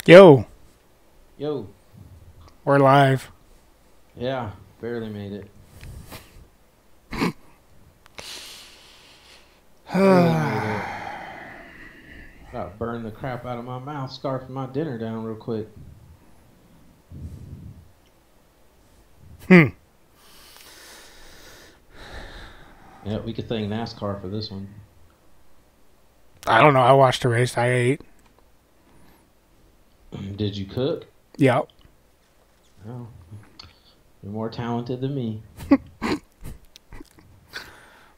Yo, Yo, we're live. yeah, barely made it. Barely made it. About to burn the crap out of my mouth, scarfing my dinner down real quick. Hmm. Yeah, we could thank NASCAR for this one. I don't know. I watched the race. I ate. Did you cook? Yep. Oh, you're more talented than me.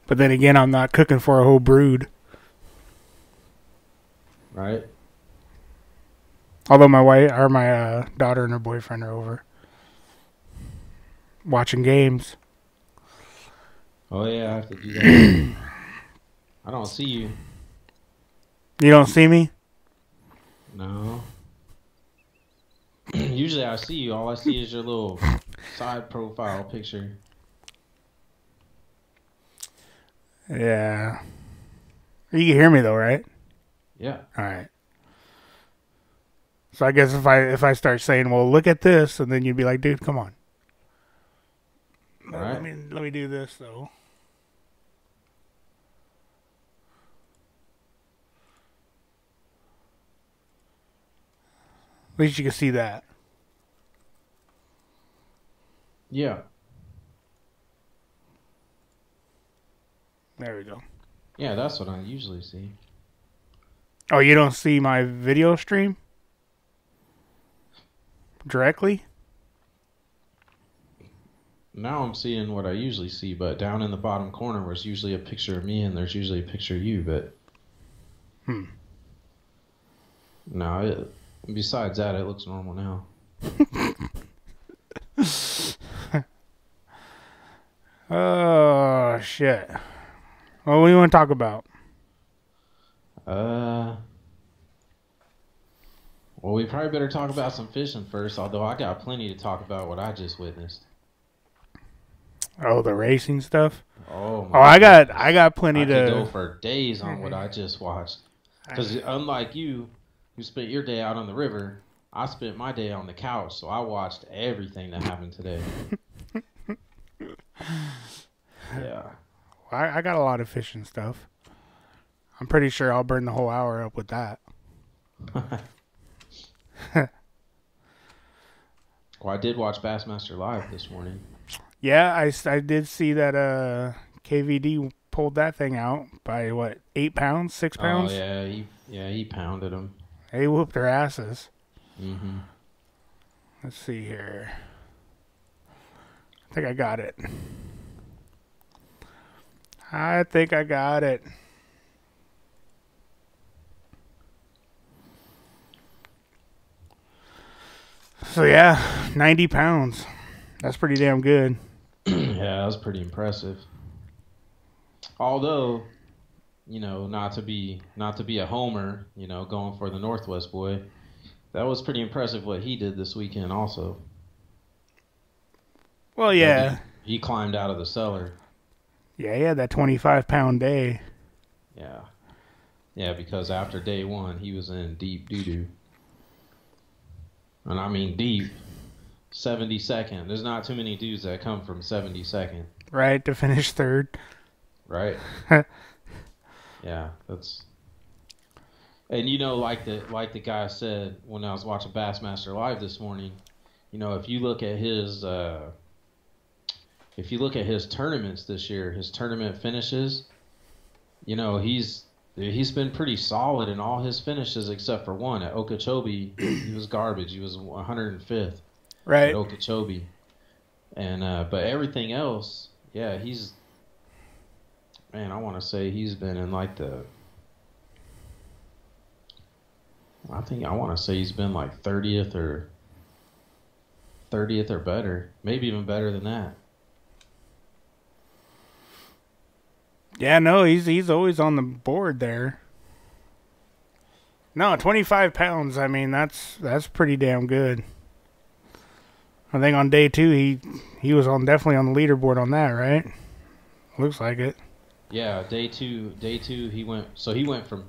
But then again, I'm not cooking for a whole brood. Right? Although my wife or my daughter and her boyfriend are over watching games. Oh, yeah, I have to do that. I don't see you. You don't see me? No. Usually I see you. All I see is your little side profile picture. Yeah. You can hear me though, right? Yeah. All right. So I guess if I start saying, "Well, look at this," and then you'd be like, "Dude, come on." Let Right? me do this though. At least you can see that. Yeah. There we go. Yeah, that's what I usually see. Oh, you don't see my video stream directly? Now I'm seeing what I usually see, but down in the bottom corner there's usually a picture of me and there's usually a picture of you, but Hmm. no, besides that, it looks normal now. Oh shit. Well, what do you want to talk about? Uh, well, we probably better talk about some fishing first, although I got plenty to talk about what I just witnessed. Oh, the racing stuff. Oh Oh, my I got plenty I could go to. for days on what I just watched. Because unlike you, who spent your day out on the river, I spent my day on the couch, so I watched everything that happened today. Yeah. I got a lot of fishing stuff. I'm pretty sure I'll burn the whole hour up with that. Well, I did watch Bassmaster Live this morning. Yeah, I did see that KVD pulled that thing out by what, 8 pounds, 6 pounds? Oh he pounded him. They whooped their asses. Mm-hmm. Let's see here. I think I got it. I think I got it. So yeah, 90 pounds. That's pretty damn good. Yeah, that was pretty impressive. Although, not to be a homer, going for the Northwest boy, that was pretty impressive what he did this weekend. Also, Well, that yeah. he climbed out of the cellar. Yeah, he had that 25-pound day. Yeah, yeah, because after day one, he was in deep doo doo, and I mean deep. 72nd. There's not too many dudes that come from 72nd. Right, to finish third. Right. Yeah, that's. And like the guy said when I was watching Bassmaster Live this morning, if you look at his tournaments this year, his tournament finishes, he's been pretty solid in all his finishes except for one at Okeechobee. He was garbage. He was 105th at Right. Okeechobee, and but everything else, yeah, I want to say he's been in like I want to say he's been like 30th or better, maybe even better than that. Yeah, no, he's always on the board there. No, 25 pounds. I mean, that's pretty damn good. I think on day two he was definitely on the leaderboard on that, right? Looks like it. Yeah, day two he went from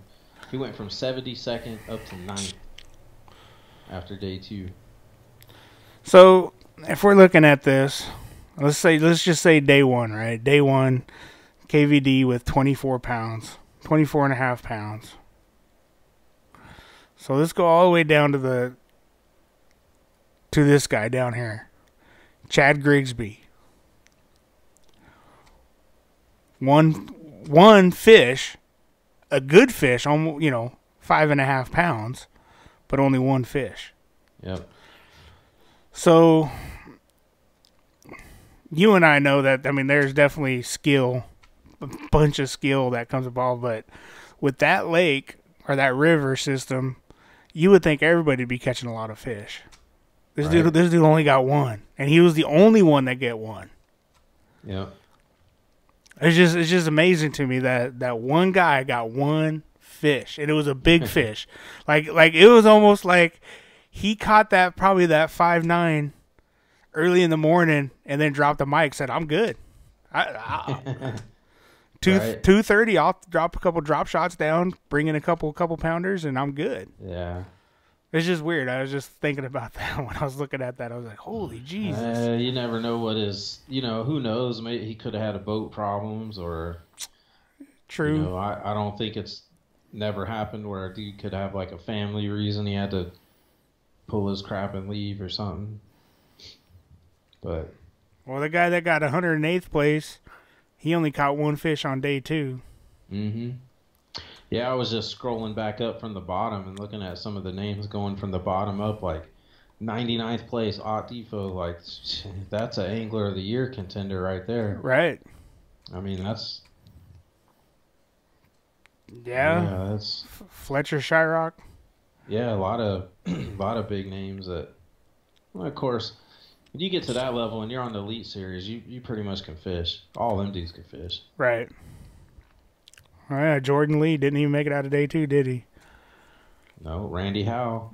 72nd up to ninth. after day 2. So if we're looking at this, let's just say day 1, right? Day 1, KVD with 24 pounds, 24 and a half pounds. So let's go all the way down to this guy down here, Chad Grigsby. One fish, a good fish, almost 5.5 pounds, but only one fish. Yep. So you and I know that. I mean, there's definitely skill, a bunch of skill that comes involved. But with that lake or that river system, you would think everybody would be catching a lot of fish. This dude only got one, and he was the only one that get one. Yep. It's just amazing to me that one guy got one fish, and it was a big fish. Like it was almost like he caught that 5'9" early in the morning, and then dropped the mic. Said, "I'm good. 2:30. I'll drop a couple drop shots down, bring in a couple pounders, and I'm good." Yeah. It's just weird. I was just thinking about that when I was looking at that. I was like, "Holy Jesus!" You never know what is. Who knows? Maybe he could have had a boat problems, or True. I don't think it's never happened where a dude could have like a family reason he had to pull his crap and leave or something. But the guy that got 108th place, he only caught one fish on day 2. Mm-hmm. Yeah, I was just scrolling back up from the bottom and looking at some of the names going from the bottom up, like 99th place, Ott Defo. Like, that's an Angler of the Year contender right there. Right. I mean, that's... Yeah, that's... Fletcher Shyrock. Yeah, a lot of big names that... Well, of course, when you get to that level and you're on the Elite Series, you pretty much can fish. All them dudes can fish. Right. Oh, yeah, Jordan Lee didn't even make it out of day 2, did he? No, Randy Howe.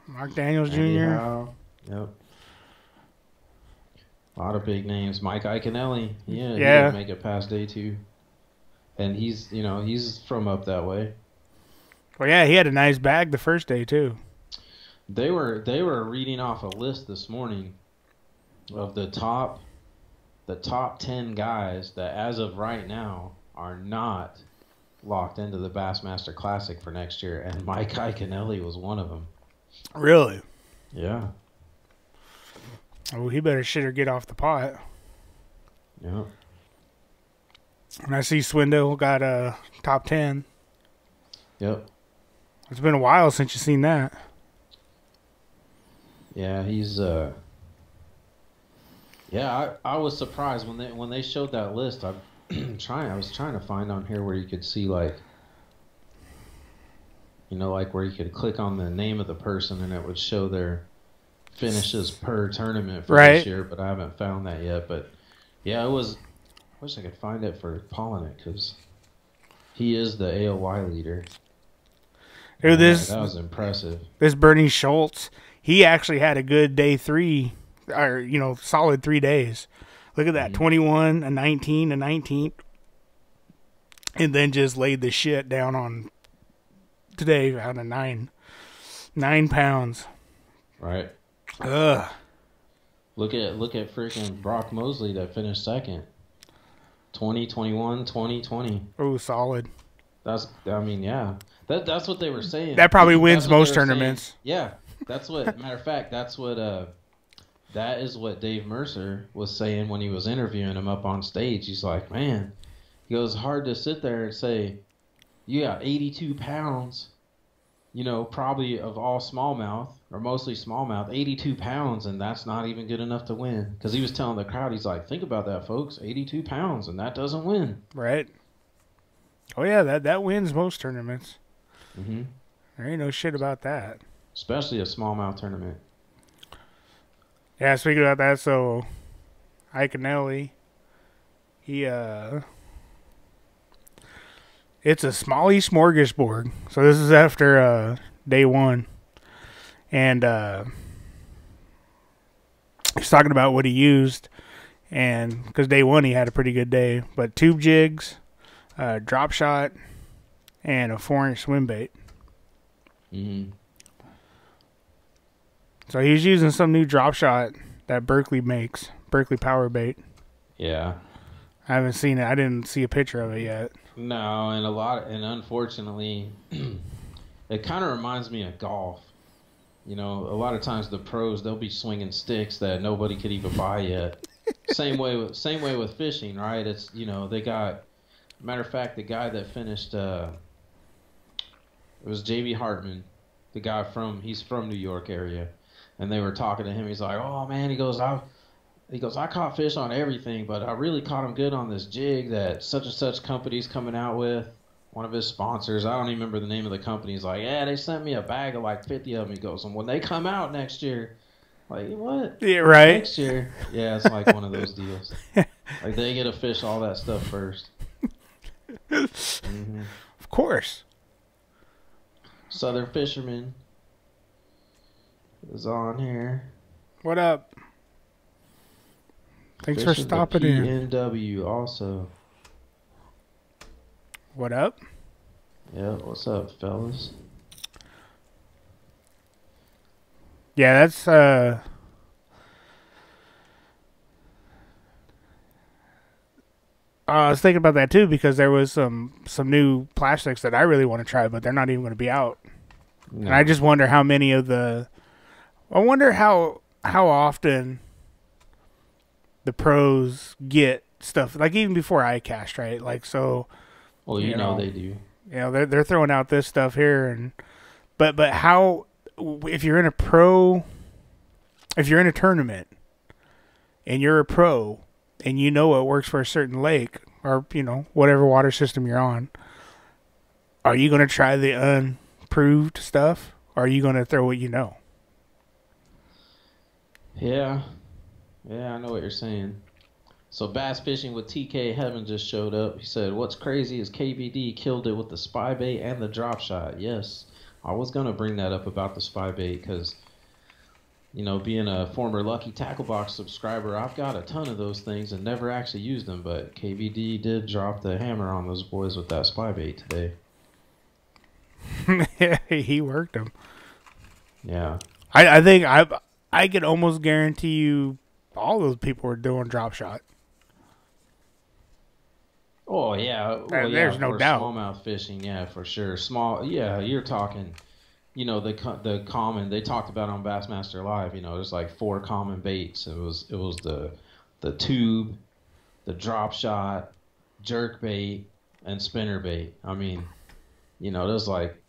Mark Daniels Randy Jr. Howe. Yep. A lot of big names. Mike Iaconelli. Yeah. He didn't make it past day 2. And he's from up that way. Well, yeah, he had a nice bag the first day, too. They were reading off a list this morning of the top 10 guys that, as of right now, are not locked into the Bassmaster Classic for next year, and Mike Iaconelli was one of them. Really? Yeah. Oh, he better shit or get off the pot. Yeah. And I see Swindle got a top 10. Yep. It's been a while since you've seen that. Yeah, he's Yeah, I was surprised when they showed that list. I was trying to find on here where you could see like where you could click on the name of the person and it would show their finishes per tournament for this year, but I haven't found that yet. But yeah, I wish I could find it for Polinick because he is the AOY leader. Dude, that was impressive. This Bernie Schultz, he actually had a good day 3, or solid 3 days. Look at that, 21, a 19, a 19, and then just laid the shit down on today out of 9 pounds. Right. Ugh. Look at freaking Brock Mosley that finished second. 20, 21, 20, 20. Oh, solid. That's what they were saying. That probably wins most tournaments. Saying. Yeah, that's what. Matter of fact, that's what. That is what Dave Mercer was saying when he was interviewing him up on stage. He's like, man, he goes, hard to sit there and say, you got 82 pounds, probably of all smallmouth or mostly smallmouth, 82 pounds, and that's not even good enough to win. Because he was telling the crowd, he's like, think about that, folks, 82 pounds, and that doesn't win. Right. Oh yeah, that wins most tournaments. Mm-hmm. There ain't no shit about that. Especially a smallmouth tournament. Yeah, speaking about that, so Iaconelli, it's a Smalley smorgasbord. So this is after day 1. And he's talking about what he used. And because day 1 he had a pretty good day. But tube jigs, drop shot, and a 4-inch swim bait. Mm-hmm. So he's using some new drop shot that Berkeley makes, Berkeley Power Bait. Yeah. I haven't seen it. I didn't see a picture of it yet. No, and unfortunately, it kind of reminds me of golf. You know, a lot of times the pros, they'll be swinging sticks that nobody could even buy yet. Same way with fishing, right? It's, you know, they got, matter of fact, the guy that finished, it was J.B. Hartman, the guy he's from New York area, and they were talking to him. He's like, oh man, he goes, I caught fish on everything, but I really caught him good on this jig that such and such company's coming out with. One of his sponsors, I don't even remember the name of the company. He's like, yeah, they sent me a bag of like 50 of them. He goes, and when they come out next year, like, what? Yeah, right. Next year? Yeah, it's like one of those deals. Like, they get to fish all that stuff first. Mm-hmm. Of course. Southern Fisherman is on here. What up? Thanks for stopping in. PNW also. What up? Yeah, what's up, fellas? Yeah, that's I was thinking about that too because there was some new plastics that I really want to try, but they're not even going to be out. No. And I just wonder how many of the. I wonder how often the pros get stuff like even before I cast, right? Like so. Well, you know they do. You know they're throwing out this stuff here, and but how if you're in a tournament and you're a pro and you know what works for a certain lake or you know whatever water system you're on, are you going to try the unproved stuff or are you going to throw what you know? Yeah, I know what you're saying. So Bass Fishing with TK Heaven just showed up. He said, what's crazy is KBD killed it with the spy bait and the drop shot. Yes, I was going to bring that up about the spy bait because, you know, being a former Lucky Tackle Box subscriber, I've got a ton of those things and never actually used them. But KBD did drop the hammer on those boys with that spy bait today. Yeah, he worked them. Yeah. I think I could almost guarantee you all those people were doing drop shot. Oh, yeah. Well, there's no doubt. Smallmouth fishing, yeah, for sure. You're talking, you know, the common, they talked about on Bassmaster Live, you know, there's like 4 common baits. It was the tube, the drop shot, jerk bait, and spinner bait. I mean, you know, there's like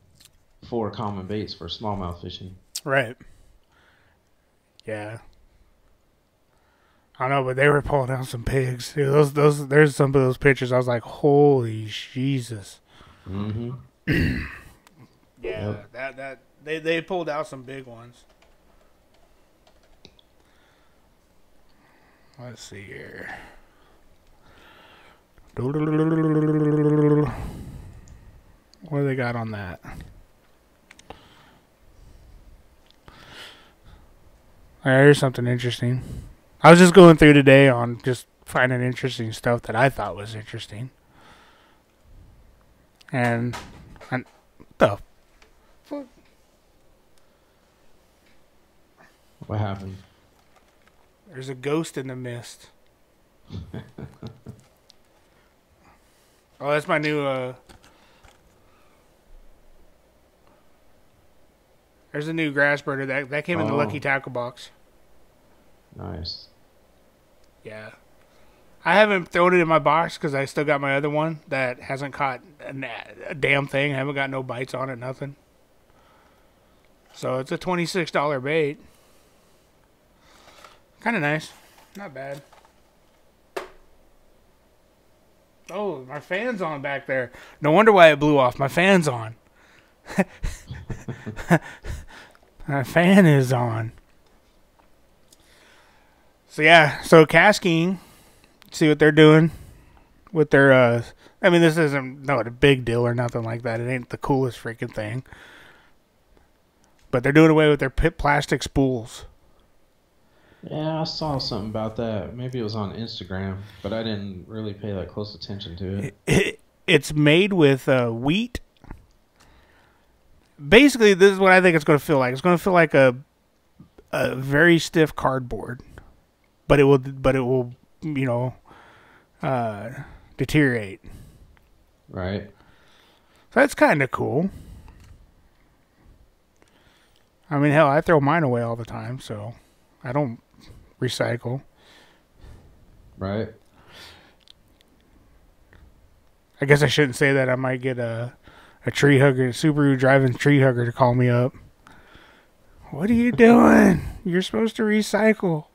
4 common baits for smallmouth fishing. Right. Yeah. I know, but they were pulling out some pigs. Dude, there's some of those pictures. I was like, holy Jesus. Mm-hmm. Yeah, yep. that they pulled out some big ones. Let's see here. What do they got on that? Here's something interesting. I was just going through today on just finding interesting stuff that I thought was interesting. And the fuck? What happened? There's a ghost in the mist. Oh, that's my new there's a new grass burner that came in the Lucky Tackle Box. Nice. Yeah. I haven't thrown it in my box because I still got my other one that hasn't caught a damn thing. I haven't got no bites on it, nothing. So it's a $26 bait. Kind of nice. Not bad. Oh, my fan's on back there. No wonder why it blew off. My fan's on. My fan is on. So yeah, so Casking, see what they're doing with their, I mean, this isn't a big deal or nothing like that. It ain't the coolest freaking thing. But they're doing away with their plastic spools. Yeah, I saw something about that. Maybe it was on Instagram, but I didn't really pay that close attention to it. It's made with wheat. Basically, this is what I think it's going to feel like. It's going to feel like a a very stiff cardboard, but it will you know deteriorate. Right. So that's kind of cool. I mean, hell, I throw mine away all the time, so I don't recycle. Right. I guess I shouldn't say that. I might get a tree hugger, Subaru driving tree hugger to call me up. What are you doing? You're supposed to recycle.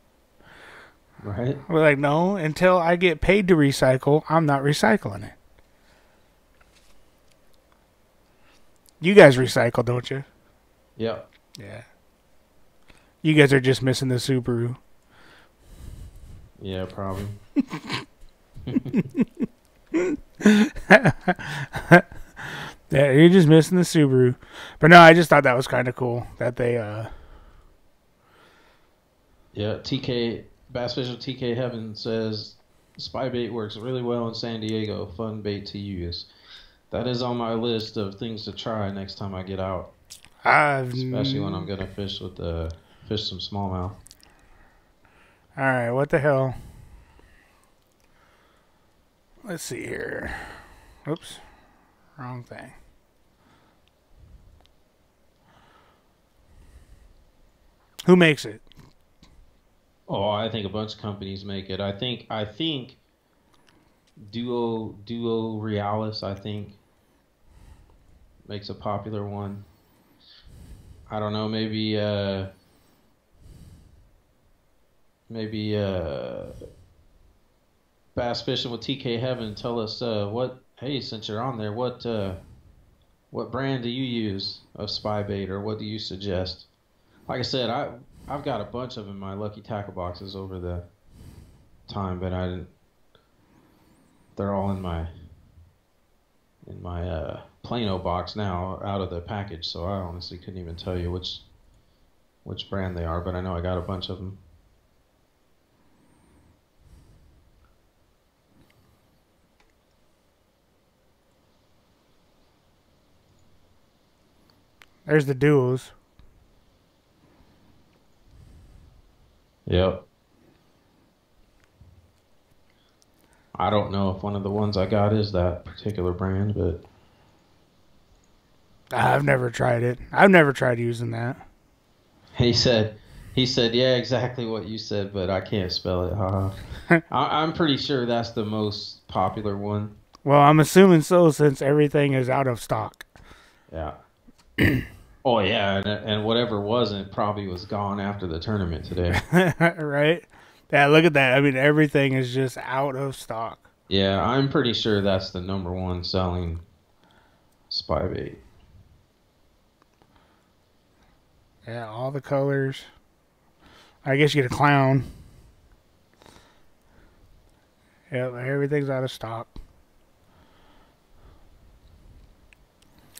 Right. We're like, no, until I get paid to recycle, I'm not recycling it. You guys recycle, don't you? Yep. Yeah. You guys are just missing the Subaru. Yeah, probably. Yeah, you're just missing the Subaru. But no, I just thought that was kind of cool that they Yeah, Bass Fishing TK Heaven says spy bait works really well in San Diego. Fun bait to use. That is on my list of things to try next time I get out. Especially when I'm gonna fish some smallmouth. All right, what the hell? Let's see here. Oops, wrong thing. Who makes it? Oh, I think a bunch of companies make it. I think Duo Realis, I think, makes a popular one. I don't know, maybe Bass Fishing with TK Heaven, tell us hey, since you're on there, what brand do you use of spy bait, or what do you suggest? Like I said, I've got a bunch of them in my Lucky Tackle boxes over the time, but they're all in my Plano box now, out of the package, so I honestly couldn't even tell you which brand they are, but I know I got a bunch of them. There's the duos. Yep. I don't know if one of the ones I got is that particular brand, but I've never tried it. I've never tried using that. he said, yeah, exactly what you said, but I can't spell it. I'm pretty sure that's the most popular one. Well, I'm assuming so, since everything is out of stock. Yeah. Oh, yeah, and whatever wasn't probably was gone after the tournament today. Right? Yeah, look at that. I mean, everything is just out of stock. Yeah, I'm pretty sure that's the number one selling spy bait. Yeah, all the colors. I guess you get a clown. Yeah, everything's out of stock.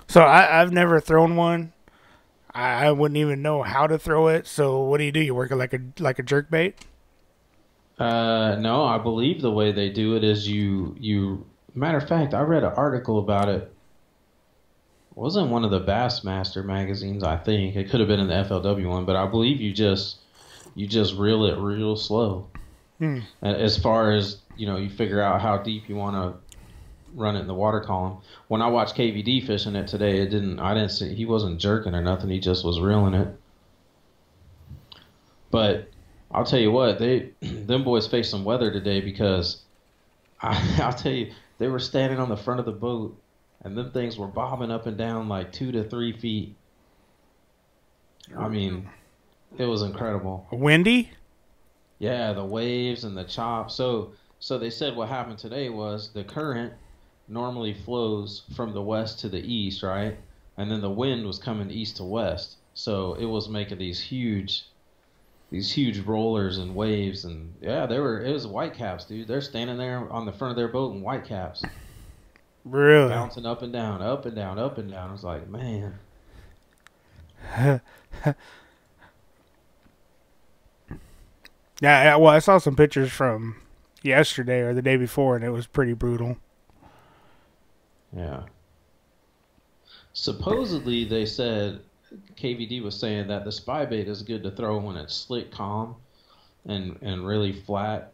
So I've never thrown one. I wouldn't even know how to throw it. So what do? You work it like a jerk bait? No, I believe the way they do it is you. Matter of fact, I read an article about it. It wasn't one of the Bassmaster magazines, I think. It could have been in the FLW one, but I believe you just reel it real slow. As far as, you figure out how deep you want to run it in the water column. When I watched KVD fishing it today, I didn't see, he wasn't jerking or nothing. He just was reeling it. But I'll tell you what, them boys faced some weather today, because I'll tell you, they were standing on the front of the boat, and them things were bobbing up and down like 2 to 3 feet. I mean, it was incredible. Windy? Yeah, the waves and the chop. So they said what happened today was the current normally flows from the west to the east, right? And then the wind was coming east to west. So it was making these huge rollers and waves, and yeah, it was whitecaps, dude. They're standing there on the front of their boat in whitecaps. Really? Bouncing up and down, up and down, up and down. I was like, man. Yeah, well, I saw some pictures from yesterday or the day before, and it was pretty brutal. Yeah. Supposedly, they said KVD was saying that the spy bait is good to throw when it's slick, calm, and really flat,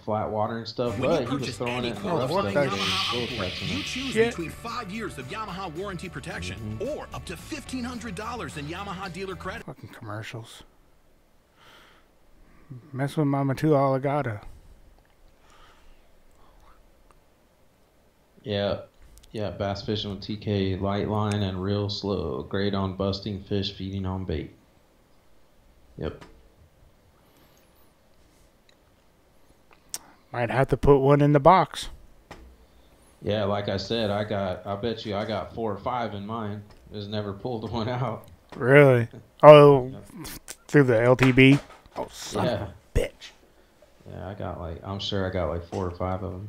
flat water and stuff. When But you he was purchase throwing any it in the Ford rough or stuff. Yamaha Getting Outboard, you choose Yeah. between 5 years of Yamaha warranty protection or up to $1,500 in Yamaha dealer credit. Fucking commercials. Mess with Mama too, all I gotta. Yeah. Yeah, bass fishing with TK, light line and real slow. Great on busting fish, feeding on bait. Yep. Might have to put one in the box. Yeah, like I said, I bet you I got 4 or 5 in mine. Just never pulled one out. Really? Oh, through the LTB? Oh, son of Yeah. a bitch. Yeah, I'm sure I got like 4 or 5 of them.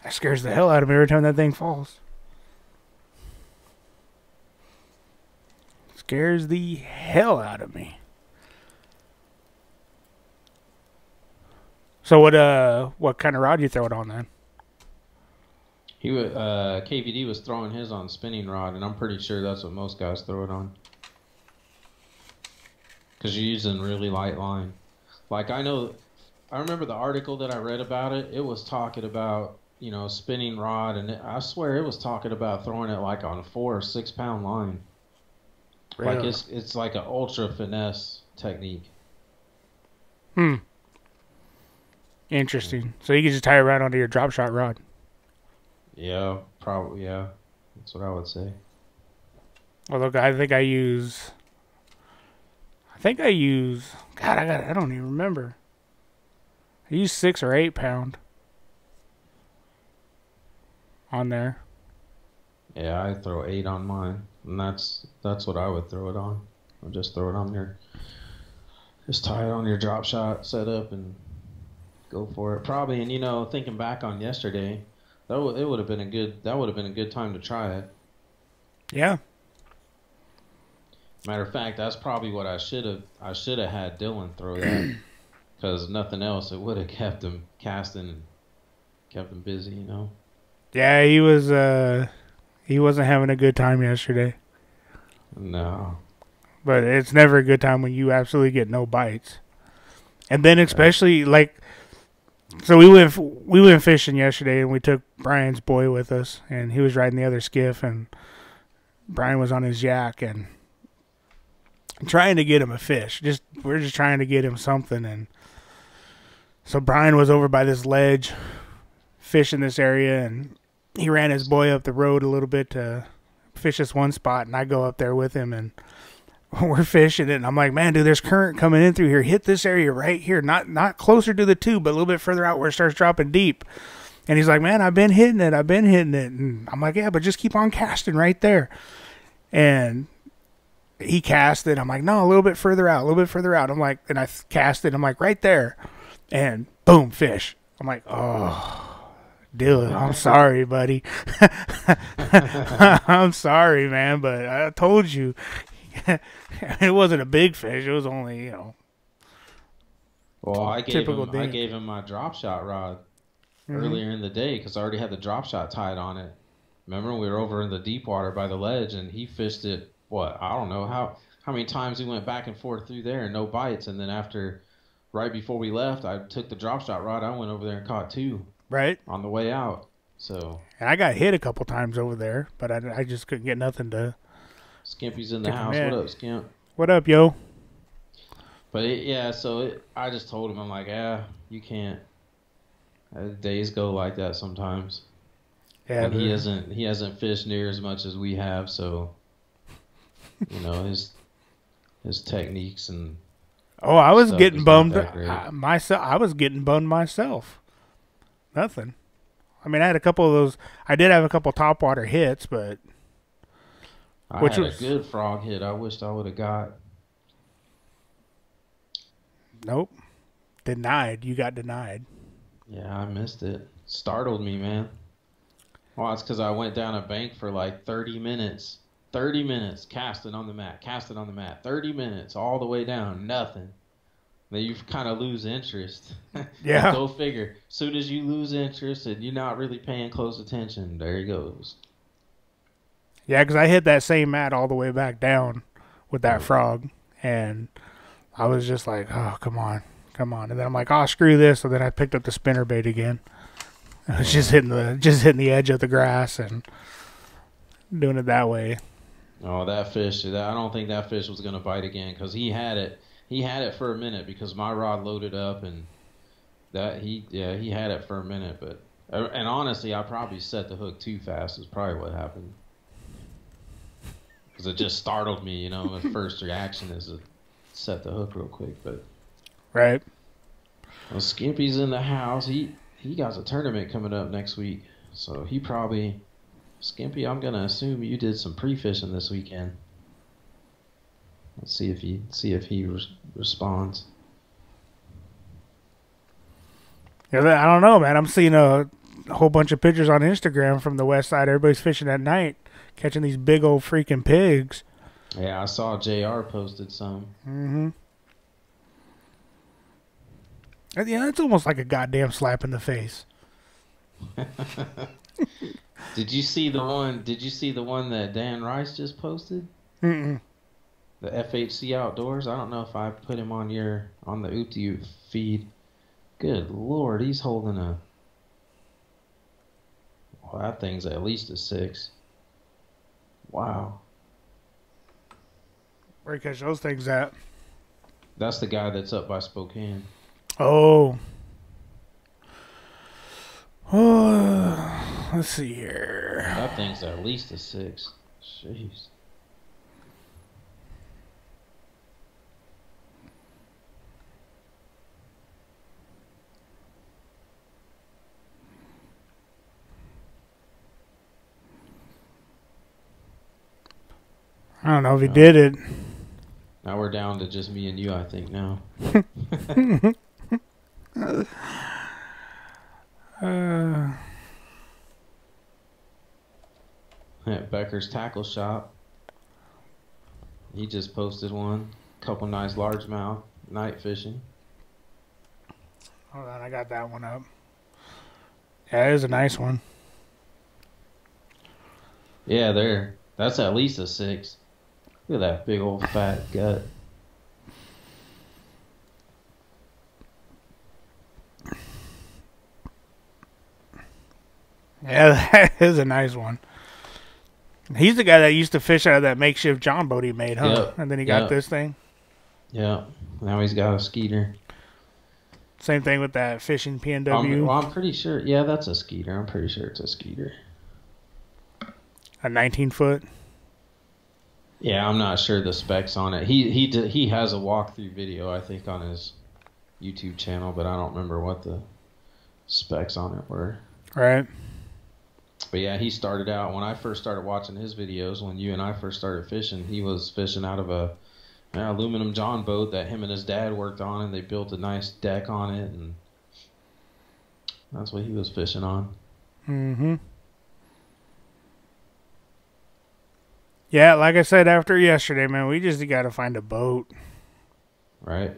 That scares the hell out of me every time that thing falls. Scares the hell out of me. So what kind of rod you throw it on then? KVD was throwing his on spinning rod, and I'm pretty sure that's what most guys throw it on. Because you're using really light line. Like I remember the article that I read about it. It was talking about spinning rod, and I swear it was talking about throwing it like on a 4 or 6 pound line. Really? Like it's like an ultra finesse technique. Interesting. So you can just tie it right onto your drop shot rod. Yeah, probably. Yeah, that's what I would say. Well, look, I think I use. God, I don't even remember. I use 6 or 8 pound on there. Yeah, I throw 8 on mine, and that's what I would throw it on. I'll just throw it on your, just tie it on your drop shot setup and go for it. Probably, and thinking back on yesterday, that would have been a good time to try it. Yeah. Matter of fact, that's probably what I should have had Dylan throw that, because nothing else, it would have kept him casting and kept him busy, Yeah, he wasn't having a good time yesterday. No. But it's never a good time when you absolutely get no bites. And then especially so we went fishing yesterday, and we took Brian's boy with us, and he was riding the other skiff, and Brian was on his yak, and trying to get him a fish. We're just trying to get him something, and so Brian was over by this ledge fishing this area, and he ran his boy up the road a little bit to fish this one spot, and I go up there with him, and we're fishing it, and I'm like, man, dude, there's current coming in through here. Hit this area right here, not closer to the tube, but a little bit further out where it starts dropping deep. And he's like, man, I've been hitting it. And I'm like, yeah, but just keep on casting right there. And he cast it. I'm like, no, a little bit further out. I'm like, and I cast it. I'm like, right there. And boom, fish. I'm like, oh, Dylan, I'm sorry, buddy. I'm sorry, man, but I told you. It wasn't a big fish. It was only, Well, I typical gave him my drop shot rod earlier in the day because I already had the drop shot tied on it. Remember, we were over in the deep water by the ledge, and he fished it. What, I don't know how many times he went back and forth through there and no bites. And then right before we left, I took the drop shot rod. I went over there and caught 2 right on the way out. So and I got hit a couple times over there, but I just couldn't get nothing to. Skimpy's in the Get him house. in. What up, Skimp? What up, yo? But I just told him, I'm like, you can't. Days go like that sometimes. Yeah, and he hasn't fished near as much as we have, so his techniques and. Oh, I was stuff getting is not bummed that great. myself. I was getting bummed myself. Nothing. I mean, I had a couple of those. I did have a couple topwater hits, but I had a good frog hit. I wished I would have got. Nope. Denied. You got denied. Yeah, I missed it. Startled me, man. Well, it's because I went down a bank for like 30 minutes. 30 minutes casting on the mat. 30 minutes all the way down. Nothing. then you kind of lose interest. And Yeah. go figure. Soon as you lose interest and you're not really paying close attention, there he goes. Yeah, because I hit that same mat all the way back down with that Right. frog, and I was just like, oh, come on, come on. And then I'm like, oh, screw this. So then I picked up the spinner bait again. I was just hitting the edge of the grass and doing it that way. Oh, that fish! I don't think that fish was gonna bite again because he had it. He had it for a minute because my rod loaded up and he had it for a minute. But and honestly, I probably set the hook too fast. Is probably what happened because it just startled me. You know, my first reaction is to set the hook real quick. But Right. well, Skimpy's in the house. He got a tournament coming up next week, so he probably. Skimpy, I'm gonna assume you did some pre-fishing this weekend. Let's see if he responds. Yeah, I don't know, man. I'm seeing a whole bunch of pictures on Instagram from the west side. Everybody's fishing at night, catching these big old freaking pigs. Yeah, I saw JR posted some. Mm-hmm. Yeah, that's almost like a goddamn slap in the face. Did you see the one? Did you see the one that Dan Rice just posted? Mm-mm. The FHC Outdoors. I don't know if I put him on the Oopty feed. Good Lord, he's holding a. Well, that thing's at least a 6. Wow. Where you catch those things at? That's the guy that's up by Spokane. Oh. Oh, let's see here. That thing's at least a 6. Jeez. I don't know if he did it. Now we're down to just me and you, I think, now. At Becker's Tackle Shop. He just posted one. Couple nice largemouth night fishing. Hold on, I got that one up. Yeah, it is a nice one. Yeah, there. That's at least a 6. Look at that big old fat gut. Yeah, that is a nice one. He's the guy that used to fish out of that makeshift John boat he made, huh? Yep. And then he got Yep. this thing. Yeah. Now he's got a skeeter. Same thing with that fishing PNW. I'm pretty sure. Yeah, that's a skeeter. I'm pretty sure it's a skeeter. A 19-foot. Yeah, I'm not sure the specs on it. He has a walkthrough video, I think, on his YouTube channel, but I don't remember what the specs on it were. Right. But yeah, he started out when I first started watching his videos. When you and I first started fishing, he was fishing out of an aluminum John boat that him and his dad worked on, and they built a nice deck on it, and that's what he was fishing on. Mm-hmm. Yeah, like I said after yesterday, man, we just got to find a boat. Right.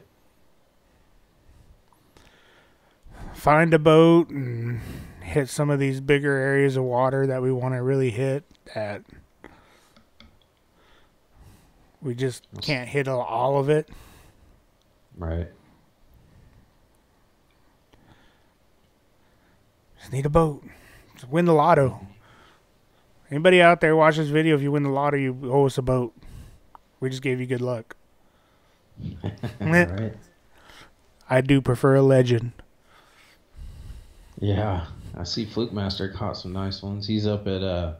Find a boat and hit some of these bigger areas of water that we want to really hit at. We just can't hit all of it. Right. Just need a boat. Just win the lotto. Anybody out there watch this video, if you win the lotto, you owe us a boat. We just gave you good luck. Right. I do prefer a legend. Yeah. I see Fluke Master caught some nice ones. He's up at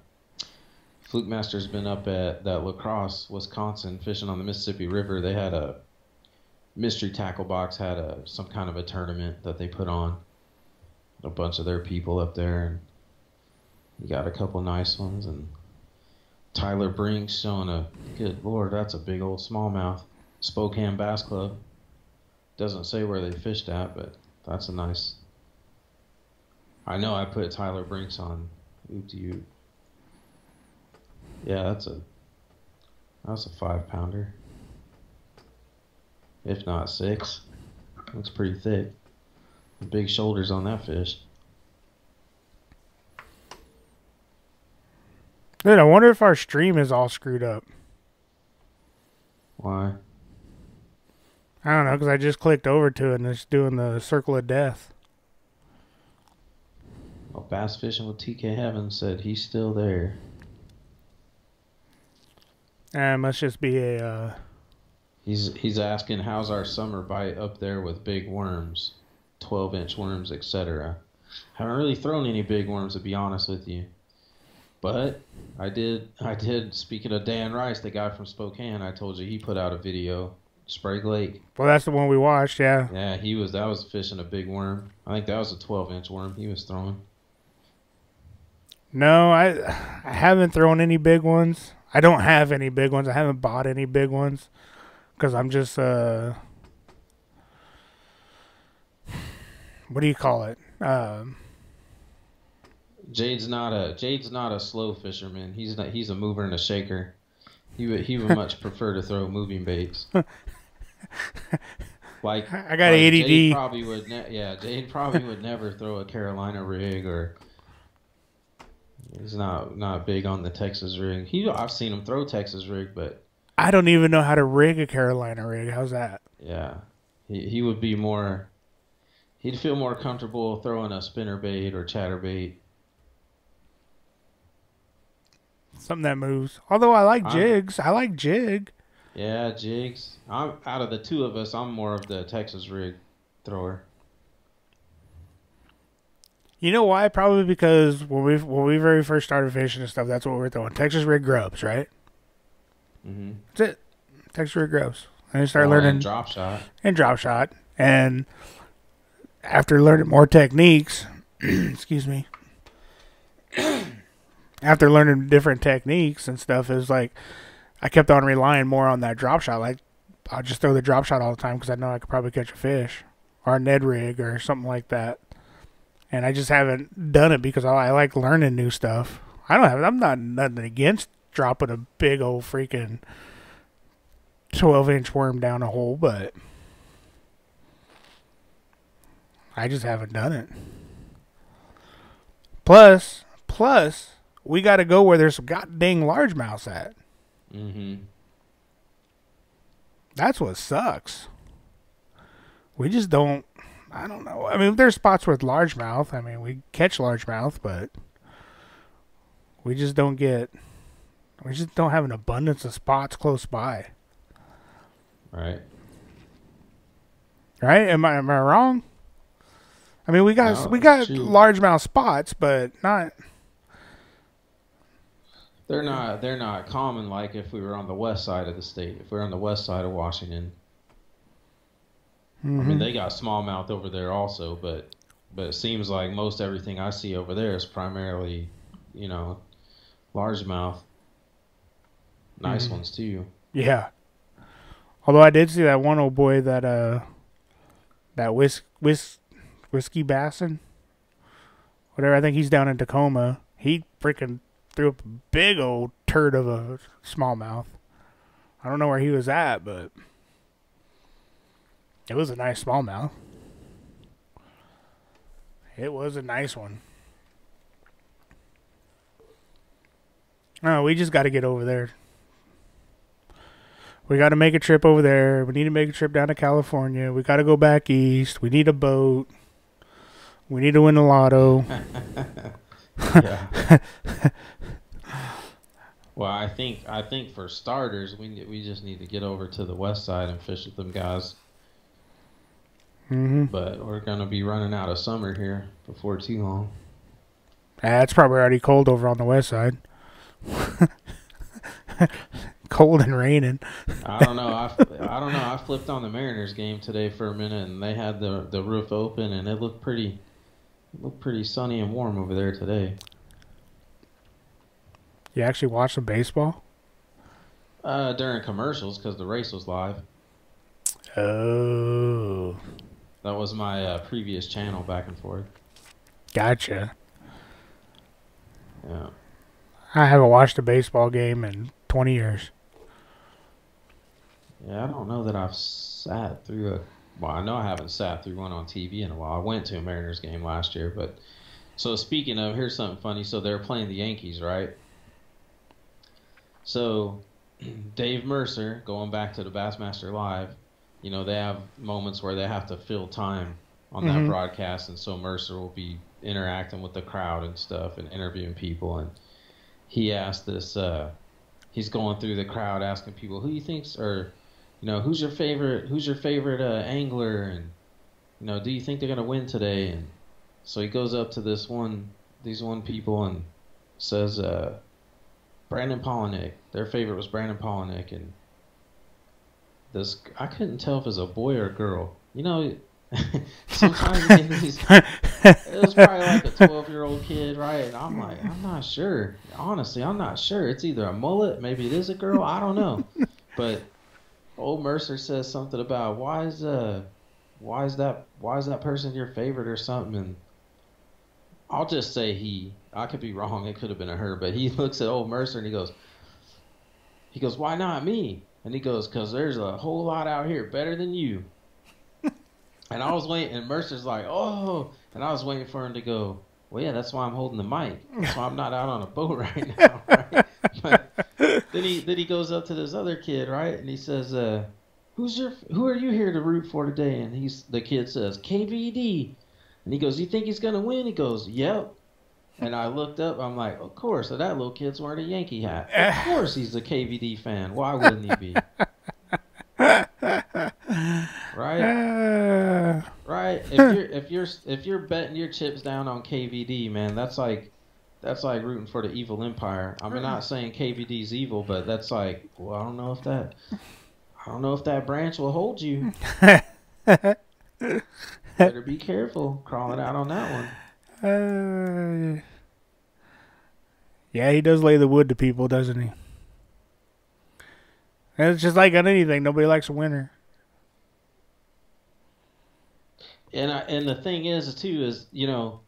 Fluke Master's been up at that La Crosse, Wisconsin, fishing on the Mississippi River. They had a Mystery Tackle Box had some kind of a tournament that they put on. A bunch of their people up there, and he got a couple nice ones. And Tyler Brinks showing a good Lord, that's a big old smallmouth. Spokane Bass Club. Doesn't say where they fished at, but that's a nice. I know I put Tyler Brinks on Oopty. Yeah, that's a 5-pounder, if not 6. Looks pretty thick. Big shoulders on that fish. Dude, I wonder if our stream is all screwed up. Why? I don't know, because I just clicked over to it and it's doing the circle of death. Well, Bass Fishing with TK Heaven said he's still there. It must just be a... He's asking, how's our summer bite up there with big worms, 12-inch worms, etc. Haven't really thrown any big worms, to be honest with you. But I did. Speaking of Dan Rice, the guy from Spokane, I told you he put out a video, Sprague Lake. Well, that's the one we watched, yeah. Yeah, that was fishing a big worm. I think that was a 12-inch worm he was throwing. No, I haven't thrown any big ones. I don't have any big ones. I haven't bought any big ones because I'm just what do you call it? Jade's not a slow fisherman. He's a mover and a shaker. He would much prefer to throw moving baits. Like I got ADD. Jade probably would never throw a Carolina rig, or he's not big on the Texas rig. I've seen him throw Texas rig, but I don't even know how to rig a Carolina rig. How's that? Yeah, he would be more. He'd feel more comfortable throwing a spinner bait or chatterbait. Something that moves. Although I like jigs. I like jig. Yeah, jigs. Out of the two of us, I'm more of the Texas rig thrower. You know why? Probably because when we very first started fishing and stuff, that's what we were throwing. Texas rig grubs, right? Mm-hmm. That's it. Texas rig grubs. And I started learning and drop shot. And after learning more techniques, excuse me. After learning different techniques and stuff, it was like I kept on relying more on that drop shot. Like I'll just throw the drop shot all the time because I know I could probably catch a fish or a Ned rig or something like that. And I just haven't done it because I like learning new stuff. I'm not nothing against dropping a big old freaking 12-inch worm down a hole, but I just haven't done it. Plus, we got to go where there's some god dang largemouths at. Mm-hmm. That's what sucks. We just don't. I don't know. I mean, there's spots with largemouth. I mean, we catch largemouth, but we just don't have an abundance of spots close by. Right. Right? Am I wrong? I mean, we got largemouth spots, but not. They're not common like if we were on the west side of the state. If we're on the west side of Washington. Mm-hmm. I mean, they got smallmouth over there also, but it seems like most everything I see over there is primarily, largemouth. Nice ones too. Yeah. Although I did see that one old boy that whiskey bassin, whatever. I think he's down in Tacoma. He freaking threw up a big old turd of a smallmouth. I don't know where he was at, but it was a nice smallmouth. It was a nice one. No, we just got to get over there. We got to make a trip over there. We need to make a trip down to California. We got to go back east. We need a boat. We need to win the lotto. Yeah. Well, I think for starters, we just need to get over to the west side and fish with them guys. Mm-hmm. But we're gonna be running out of summer here before too long. It's probably already cold over on the west side. Cold and raining. I don't know. I flipped on the Mariners game today for a minute, and they had the roof open, and it looked pretty sunny and warm over there today. You actually watched some baseball? During commercials, because the race was live. Oh. That was my previous channel, back and forth. Gotcha. Yeah. I haven't watched a baseball game in 20 years. Yeah, I don't know that I've sat through a Well, I know I haven't sat through one on TV in a while. I went to a Mariners game last year, but so speaking of, here's something funny. So they were playing the Yankees, right? So Dave Mercer, going back to the Bassmaster Live, you know, they have moments where they have to fill time on that broadcast, and so Mercer will be interacting with the crowd and stuff and interviewing people, and he asked this, he's going through the crowd asking people, who you think's, or, you know, who's your favorite angler, and, you know, do you think they're going to win today? And so he goes up to these people and says, Brandon Polinick. Their favorite was Brandon Polinick, and this, I couldn't tell if it was a boy or a girl. You know, sometimes you get these, it was probably like a 12-year-old kid, right? And I'm like, I'm not sure. Honestly, I'm not sure. It's either a mullet, maybe it is a girl, I don't know. But old Mercer says something about why is that person your favorite or something, and I'll just say I could be wrong, it could have been a her, but he looks at old Mercer and he goes, why not me? And he goes, because there's a whole lot out here better than you. And I was waiting, and Mercer's like, oh, and I was waiting for him to go, well, yeah, that's why I'm holding the mic. That's why I'm not out on a boat right now, right? But then he goes up to this other kid, right? And he says, who are you here to root for today? And the kid says, KVD. And he goes, you think he's going to win? He goes, yep. And I looked up, I'm like, of course. So that little kid's wearing a Yankee hat. Of course he's a KVD fan. Why wouldn't he be? Right? Right? If you're betting your chips down on KVD, man, that's like rooting for the evil empire. I'm not saying KVD's evil, but that's like, well, I don't know if that branch will hold you. Better be careful crawling out on that one. Yeah, he does lay the wood to people, doesn't he? And it's just like on anything. Nobody likes a winner. And the thing is, too, is, you know,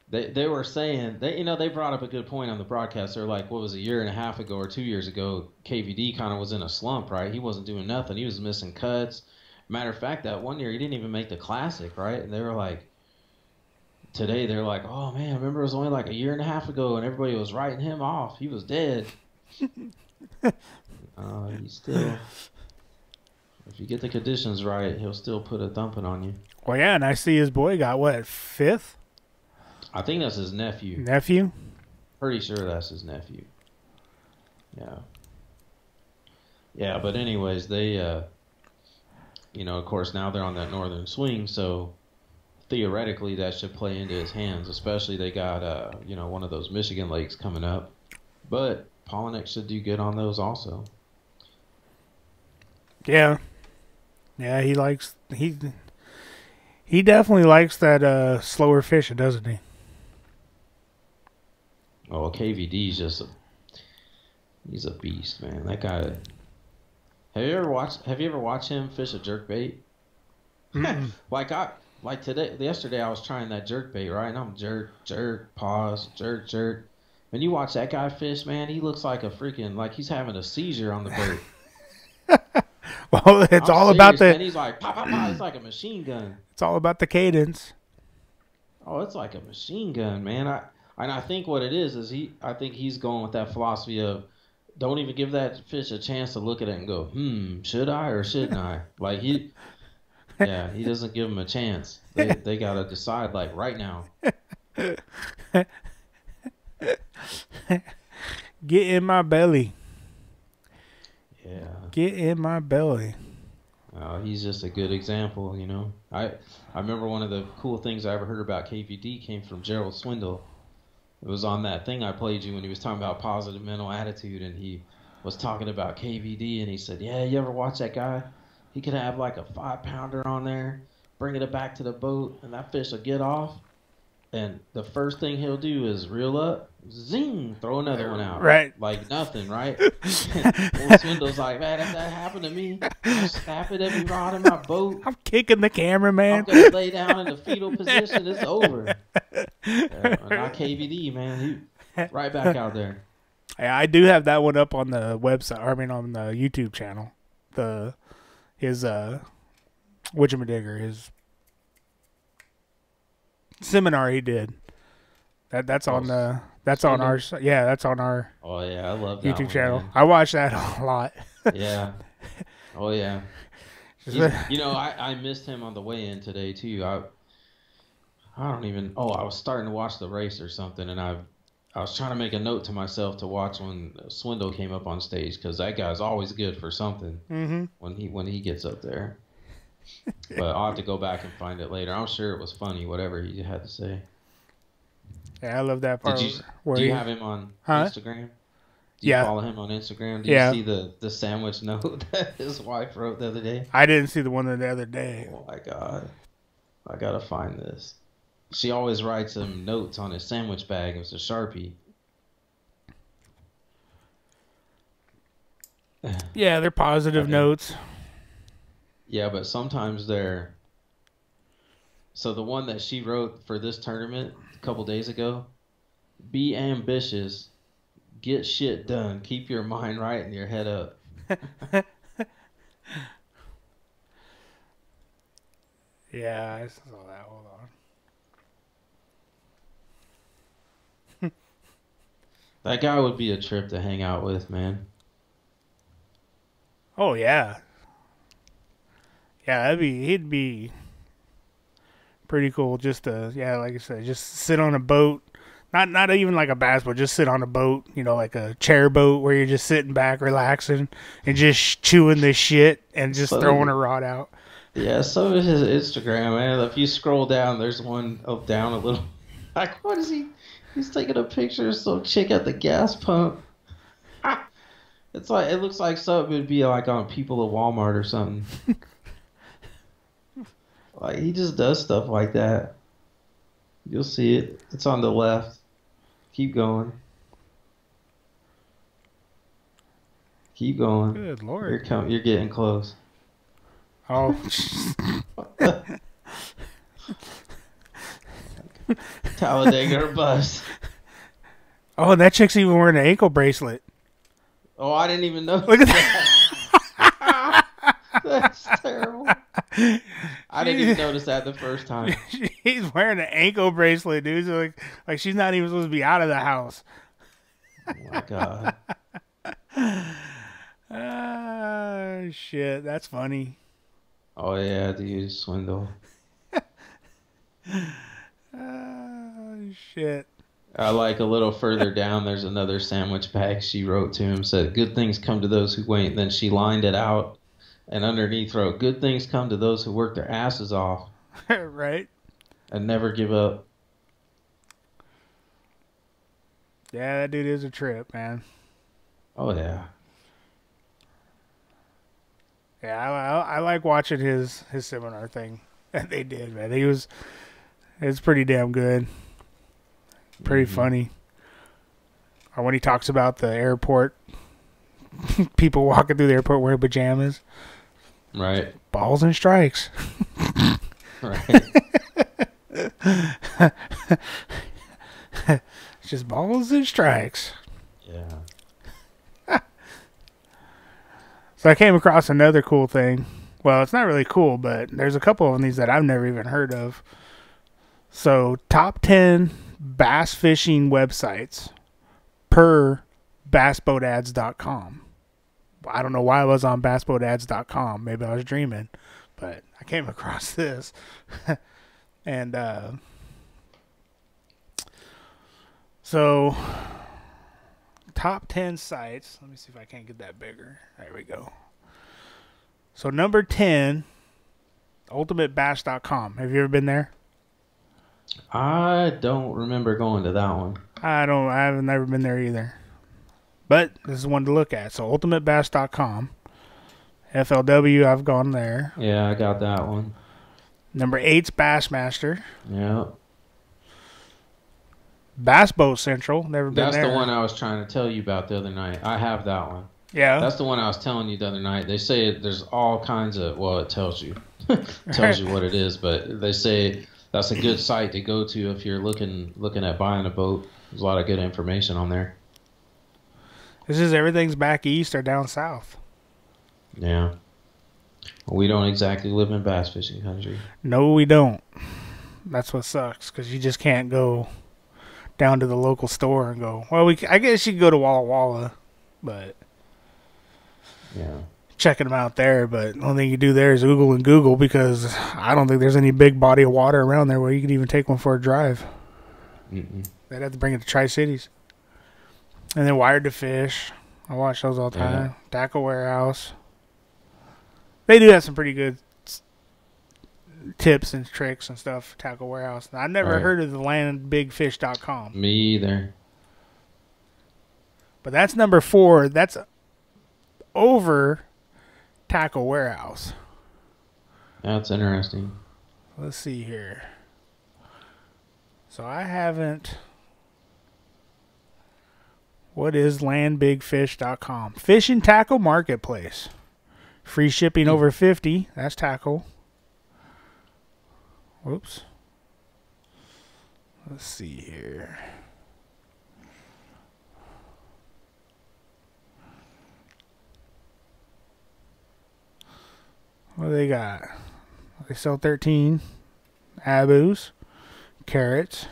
they were saying, they brought up a good point on the broadcast. They're like, what was it, a year and a half ago or 2 years ago, KVD kind of was in a slump, right? He wasn't doing nothing. He was missing cuts. Matter of fact, that one year he didn't even make the Classic, right? And they were like, today they're like, oh man, I remember it was only like a year and a half ago and everybody was writing him off. He was dead. He's still, if you get the conditions right, he'll still put a thumping on you. Well, yeah, and I see his boy got, what, 5th? I think that's his nephew. Nephew? Pretty sure that's his nephew. Yeah. Yeah, but anyways, they, you know, of course, now they're on that northern swing, so theoretically that should play into his hands, especially they got, you know, one of those Michigan lakes coming up. But Polinick should do good on those also. Yeah. Yeah, he definitely likes that slower fishing, doesn't he? Oh, KVD's he's a beast, man. That guy. Have you ever watched him fish a jerkbait? Yesterday I was trying that jerkbait, right? And I'm jerk, pause, jerk. When you watch that guy fish, man, he looks like like he's having a seizure on the boat. Well, it's all about and he's like, pop, pop, pop. It's like a machine gun. It's all about the cadence. Oh, it's like a machine gun, man. I think what it is I think he's going with that philosophy of don't even give that fish a chance to look at it and go, should I or shouldn't I? Like he doesn't give them a chance. They got to decide like right now. Get in my belly. Yeah. Get in my belly. He's just a good example, you know. I remember one of the cool things I ever heard about KVD came from Gerald Swindle. It was on that thing I played you when he was talking about positive mental attitude, and he was talking about KVD, and he said, yeah, you ever watch that guy? He could have like a 5-pounder on there, bring it back to the boat, and that fish will get off. And the first thing he'll do is reel up, zing, throw another one out. Right. Like nothing, right? Old Swindle's like, man, if that happened to me, I'll snap it every rod in my boat. I'm kicking the camera, man. I'm going to lay down in the fetal position. It's over. Not KVD, man. He right back out there. I do have that one up on the website, on the YouTube channel. His whatchamadiggger, his seminar he did. That's on the that's on our that's on our Oh yeah, I love that YouTube one, channel. man. I watch that a lot. Yeah. Oh yeah. I missed him on the way in today too. I don't even. Oh, I was starting to watch the race or something, and I was trying to make a note to myself to watch when Swindle came up on stage, because that guy's always good for something when he gets up there. But I'll have to go back and find it later. I'm sure it was funny, whatever he had to say. Yeah, I love that part. Do you have him on Instagram? Do you follow him on Instagram? Do you see the sandwich note that his wife wrote the other day? I didn't see the one the other day. Oh my God. I gotta find this. She always writes him notes on his sandwich bag. It was a Sharpie. Yeah, they're positive notes. Yeah, but sometimes they're... So the one that she wrote for this tournament a couple days ago, be ambitious, get shit done, keep your mind right and your head up. Yeah, I saw that. Hold on. That guy would be a trip to hang out with, man. Oh yeah. Yeah, he'd be pretty cool just to, like I said, just sit on a boat. Not even like a bass boat, just sit on a boat, like a chair boat where you're just sitting back, relaxing, and just chewing this shit and just throwing a rod out. Yeah, so is his Instagram, man. If you scroll down, there's one down a little. Like, what is he? He's taking a picture of some chick at the gas pump. It's like, it looks like something would be like on People at Walmart or something. Like, he just does stuff like that. You'll see it. It's on the left. Keep going. Keep going. Good Lord. You're getting close. Oh. Talladega or bust. Oh, and that chick's even wearing an ankle bracelet. Oh, I didn't even know. Look at that. That's terrible. I didn't even notice that the first time. She's wearing an ankle bracelet, dude. So like she's not even supposed to be out of the house. Oh my God. Shit, that's funny. Oh yeah, dude, Swindle. Shit. I like a little further down, there's another sandwich bag she wrote to him, said, good things come to those who wait. And then she lined it out, and underneath wrote, good things come to those who work their asses off. Right. And never give up. Yeah, that dude is a trip, man. Oh yeah. Yeah, I like watching his seminar thing that they did, man. It's pretty damn good. Pretty funny. Or when he talks about the airport, people walking through the airport wearing pajamas. Right. Balls and strikes. Right. It's just balls and strikes. Yeah. So I came across another cool thing. Well, it's not really cool, but there's a couple of these that I've never even heard of. So, top 10 bass fishing websites per bassboatads.com. I don't know why I was on bassboatads.com. Maybe I was dreaming, but I came across this. And so top 10 sites. Let me see if I can't get that bigger. There we go. So number 10, ultimatebass.com. Have you ever been there? I don't remember going to that one. I have never been there either. But this is one to look at. So ultimatebass.com. FLW, I've gone there. Yeah, I got that one. Number 8's Bassmaster. Yeah. Bass Boat Central, never been there. That's the one I was trying to tell you about the other night. I have that one. Yeah. That's the one I was telling you the other night. They say there's all kinds of, well, it tells you. Tells you what it is, but they say that's a good site to go to if you're looking at buying a boat. There's a lot of good information on there. This is everything's back east or down south. Yeah. We don't exactly live in bass fishing country. No, we don't. That's what sucks, because you just can't go down to the local store and go, well, I guess you could go to Walla Walla, but Yeah. checking them out there. But the only thing you do there is Google, because I don't think there's any big body of water around there where you could even take one for a drive. Mm-mm. They'd have to bring it to Tri-Cities. And then Wired to Fish. I watch those all the time. Yeah. Tackle Warehouse. They do have some pretty good tips and tricks and stuff. Tackle Warehouse. I've never Right. heard of the landbigfish.com. Me either. But that's number 4. That's over Tackle Warehouse. That's interesting. Let's see here. So I haven't. What is landbigfish.com? Fish and Tackle Marketplace. Free shipping over 50. That's tackle. Whoops. Let's see here. What do they got? They sell 13 abus, carrots.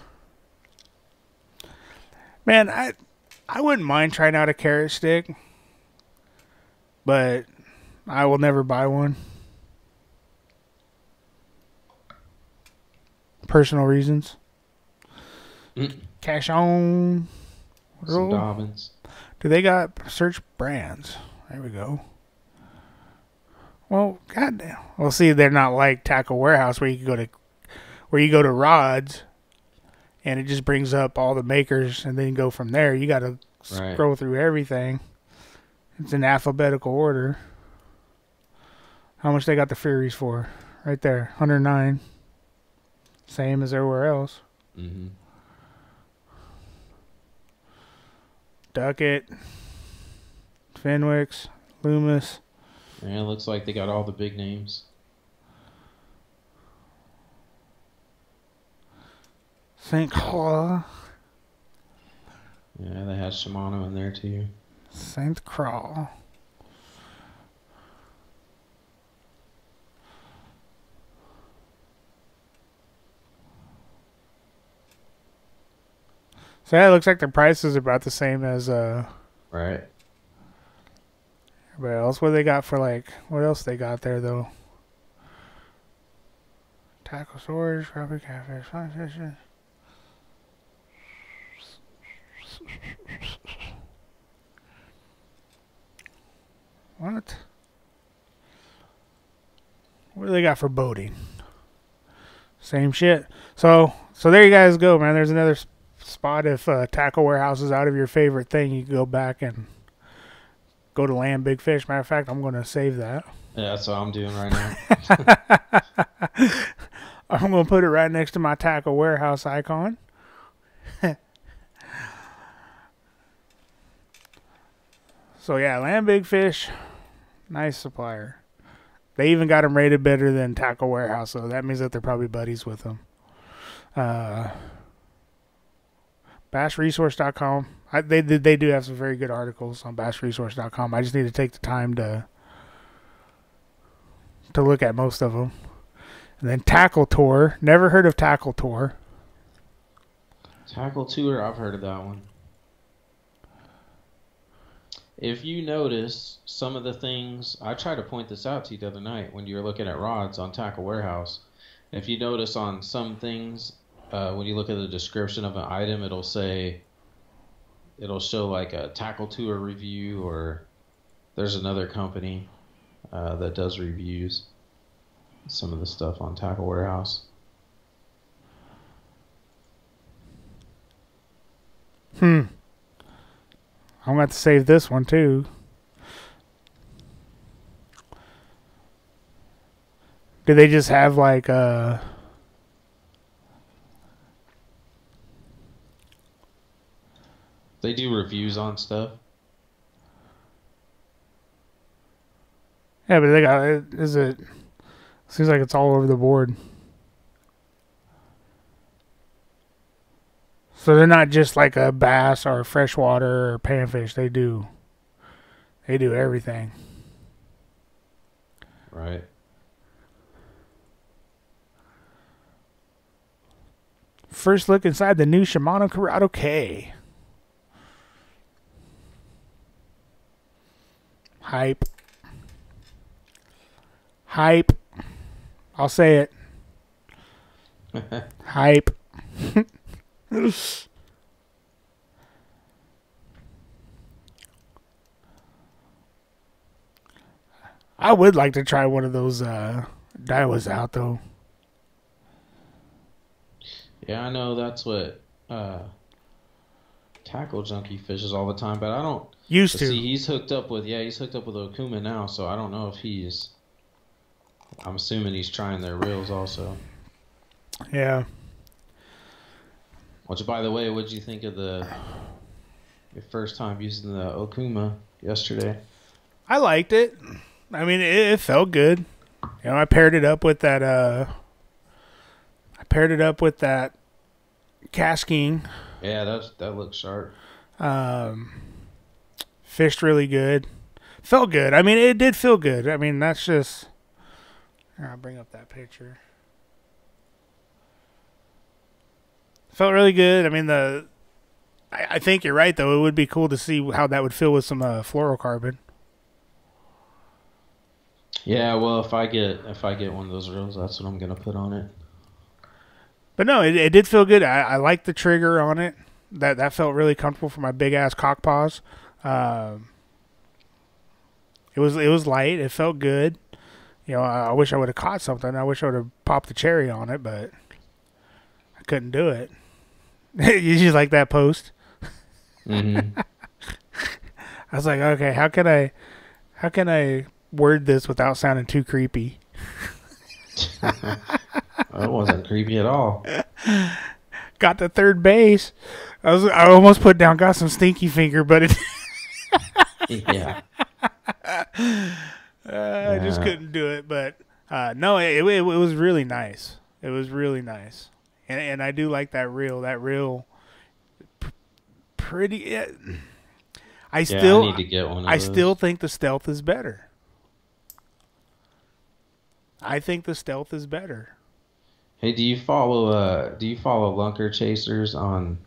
Man, I wouldn't mind trying out a carrot stick, but I will never buy one. Personal reasons. Cash on. Some Dobbins. Do they got search brands? There we go. Well, goddamn. Well, see, they're not like Tackle Warehouse where you go to rods, and it just brings up all the makers, and then you go from there. You got to scroll through everything. It's in alphabetical order. How much they got the Furies for? Right there, 109. Same as everywhere else. Mm-hmm. Duckett, Fenwick's, Loomis. Yeah, it looks like they got all the big names. St. Croix. Yeah, they had Shimano in there too. St. Croix. So yeah, it looks like the price is about the same as Right. everybody else. What they got for what else they got there though? Tackle storage, crappie catfish, fine fishing. What? What do they got for boating? Same shit. So there you guys go, man. There's another spot. If Tackle Warehouse is out of your favorite thing, you can go back and go to Land Big Fish. Matter of fact, I'm going to save that. Yeah, that's what I'm doing right now. I'm going to put it right next to my Tackle Warehouse icon. So yeah, Land Big Fish, nice supplier. They even got them rated better than Tackle Warehouse, so that means that they're probably buddies with them. BassResource.com. They do have some very good articles on BassResource.com. I just need to take the time to look at most of them. And then Tackle Tour. Never heard of Tackle Tour. Tackle Tour, I've heard of that one. If you notice some of the things, I tried to point this out to you the other night when you were looking at rods on Tackle Warehouse. If you notice on some things, when you look at the description of an item, it'll show like a Tackle Tour review, or there's another company that does reviews. Some of the stuff on Tackle Warehouse. I'm going to have to save this one too. Do they just have like They do reviews on stuff. yeah, but they got seems like it's all over the board. So they're not just like a bass or freshwater or panfish. They do everything. Right. First look inside the new Shimano Corrado K. Hype. Hype. I'll say it. Hype. I would like to try one of those Daiwas out, though. Yeah, I know that's what Tackle Junkie fishes all the time, but I don't. Used to. See, he's hooked up with Okuma now, so I don't know if he's. I'm assuming he's trying their reels also. Yeah. Which, by the way, what'd you think of your first time using the Okuma yesterday? I liked it. I mean, it felt good. You know, I paired it up with that. Casking. Yeah, that looks sharp. Fished really good. Felt good. I mean, it did feel good. I mean, that's just. Here, I'll bring up that picture. Felt really good. I mean, I think you're right, though. It would be cool to see how that would feel with some fluorocarbon. Yeah, well, if I get one of those reels, that's what I'm gonna put on it. But no, it did feel good. I liked the trigger on it. That felt really comfortable for my big ass cock paws. It was light. It felt good. You know, I wish I would have caught something. I wish I would have popped the cherry on it, but I couldn't do it. You just like that post? Mm-hmm. I was like, okay, how can I word this without sounding too creepy? It wasn't creepy at all. Got to third base. I almost put down, got some stinky finger, but it. Yeah. I just couldn't do it. But no, it was really nice. It was really nice, and I do like that reel. That reel, pretty. I need to get one of I those. still think the Stealth is better. I think the Stealth is better. Hey, do you follow Lunker Chasers on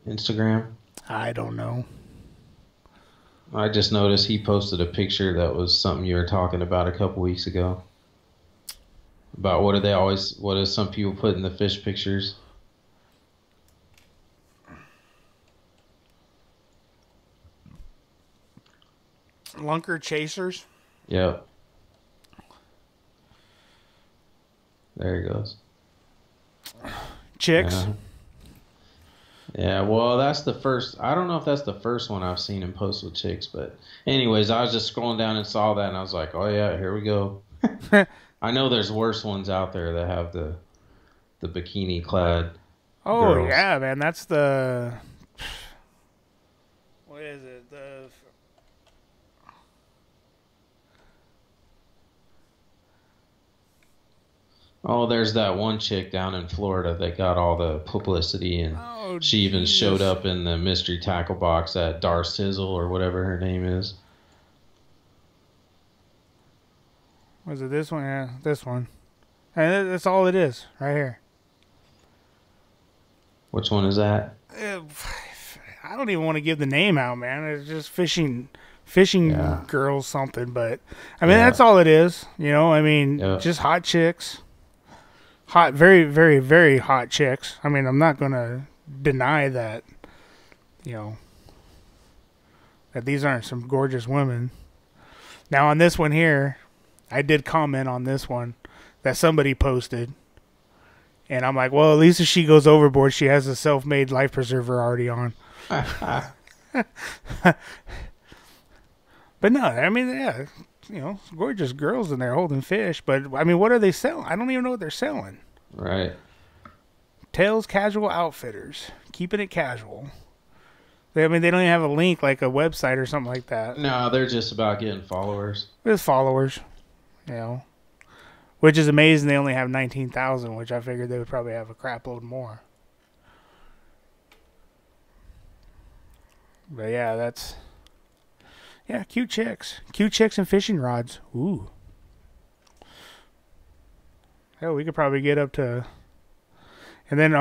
Instagram? I don't know. I just noticed he posted a picture that was something you were talking about a couple weeks ago. About what do some people put in the fish pictures? Lunker Chasers? Yep. There he goes. Chicks? Yeah, well, that's the first. I don't know if that's the first one I've seen him post with chicks, but anyways, I was just scrolling down and saw that, and I was like, oh yeah, here we go. I know there's worse ones out there that have the bikini clad. Oh girls. yeah, man, that's the. What is it? Oh, there's that one chick down in Florida that got all the publicity, and she even showed up in the mystery tackle box at Dar Sizzle or whatever her name is. Was it this one? Yeah, this one. And that's all it is, right here. Which one is that? I don't even want to give the name out, man. It's just fishing girls something, but I mean that's all it is. You know, I mean just hot chicks. Hot, very, very, very hot chicks. I mean, I'm not going to deny that, you know, that these aren't some gorgeous women. Now, on this one here, I did comment on this one that somebody posted. And I'm like, well, at least if she goes overboard, she has a self-made life preserver already on. But no, I mean, yeah. You know, gorgeous girls in there holding fish, but I mean, what are they selling? I don't even know what they're selling. Right. Tails Casual Outfitters, keeping it casual. They don't even have a link like a website or something like that. No, they're just about getting followers. It's followers, you know, which is amazing. They only have 19,000, which I figured they would probably have a crap load more. But yeah, Yeah, cute chicks. Cute chicks and fishing rods. Ooh. Hell, we could probably get up to... And then,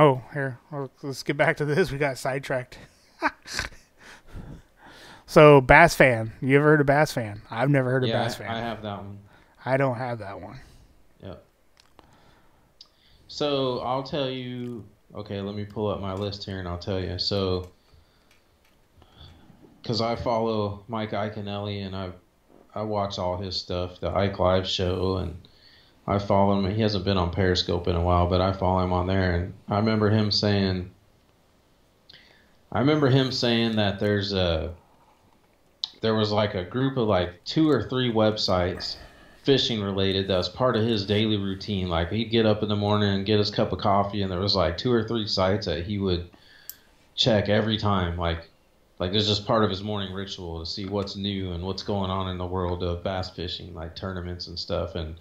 let's get back to this. We got sidetracked. So, Bass Fan. You ever heard of Bass Fan? I've never heard of Bass Fan. I have that one. I don't have that one. Yep. So, I'll tell you... Okay, let me pull up my list here and I'll tell you. So, because I follow Mike Iaconelli and I watch all his stuff, the Ike Live show, and I follow him. He hasn't been on Periscope in a while, but I follow him on there. And I remember him saying that there was like a group of like 2 or 3 websites fishing related that was part of his daily routine. Like he'd get up in the morning and get his cup of coffee, and there was like 2 or 3 sites that he would check every time. Like it's just part of his morning ritual to see what's new and what's going on in the world of bass fishing, like tournaments and stuff. And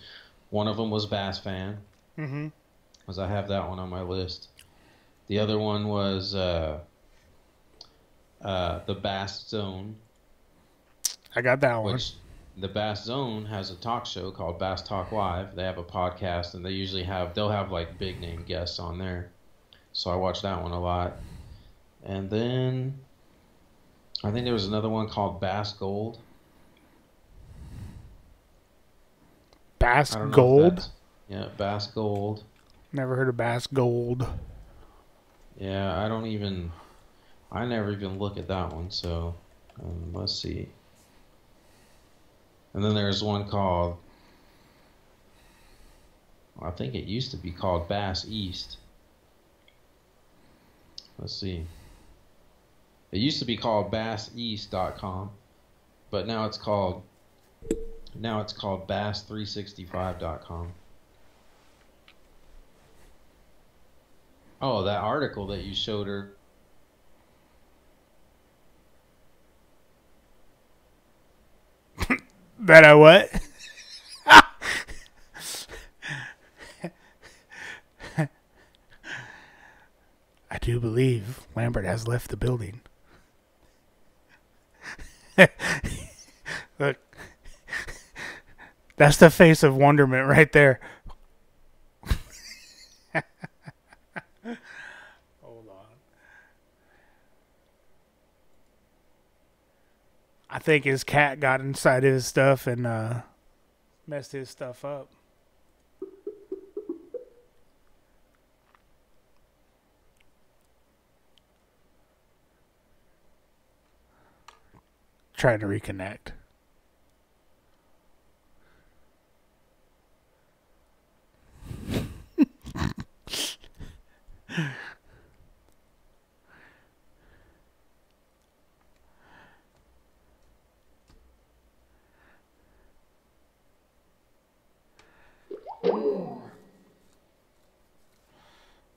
one of them was Bass Fan, because I have that one on my list. The other one was the Bass Zone. I got that one. Which the Bass Zone has a talk show called Bass Talk Live. They have a podcast, and they'll have like big name guests on there. So I watch that one a lot. And then I think there was another one called Bass Gold. Bass Gold? Yeah, Bass Gold. Never heard of Bass Gold. Yeah, I never even look at that one, so let's see. And then there's one called, I think it used to be called Bass East. Let's see. It used to be called BassEast.com, but now it's called Bass365.com. Oh, that article that you showed her. That I what? I do believe Lambert has left the building. Look. That's the face of wonderment right there. Hold on. I think his cat got inside his stuff and messed his stuff up. Trying to reconnect.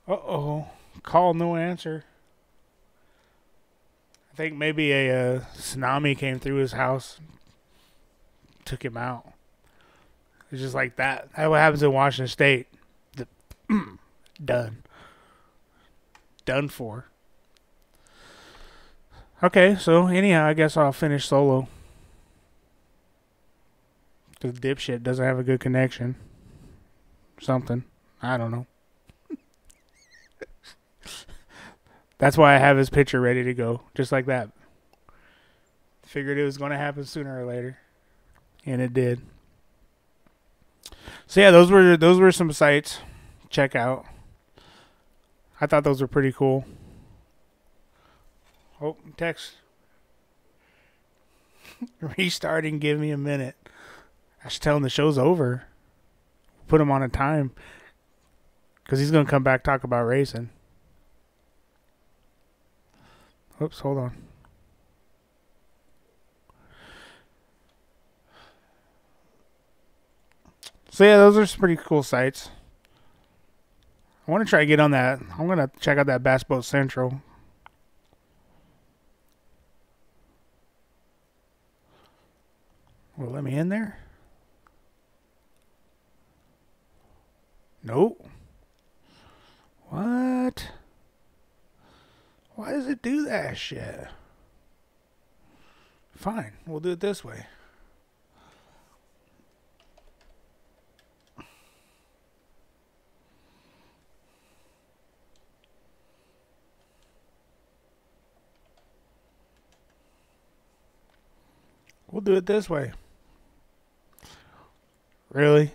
Uh-oh. Call, no answer. I think maybe a tsunami came through his house. Took him out. It's just like that. That's what happens in Washington State. Done. Done for. Okay, so anyhow, I guess I'll finish solo. Because dipshit doesn't have a good connection. Something. I don't know. That's why I have his picture ready to go. Just like that. Figured it was going to happen sooner or later. And it did. So yeah, those were some sites. Check out. I thought those were pretty cool. Oh, text. Restarting, give me a minute. I should tell him the show's over. Put him on a time. Because he's going to come back talk about racing. Oops, hold on. So yeah, those are some pretty cool sites. I want to try to get on that. I'm going to check out that Bass Boat Central. Will it let me in there? Nope. What? Why does it do that shit? Fine. We'll do it this way. We'll do it this way. Really?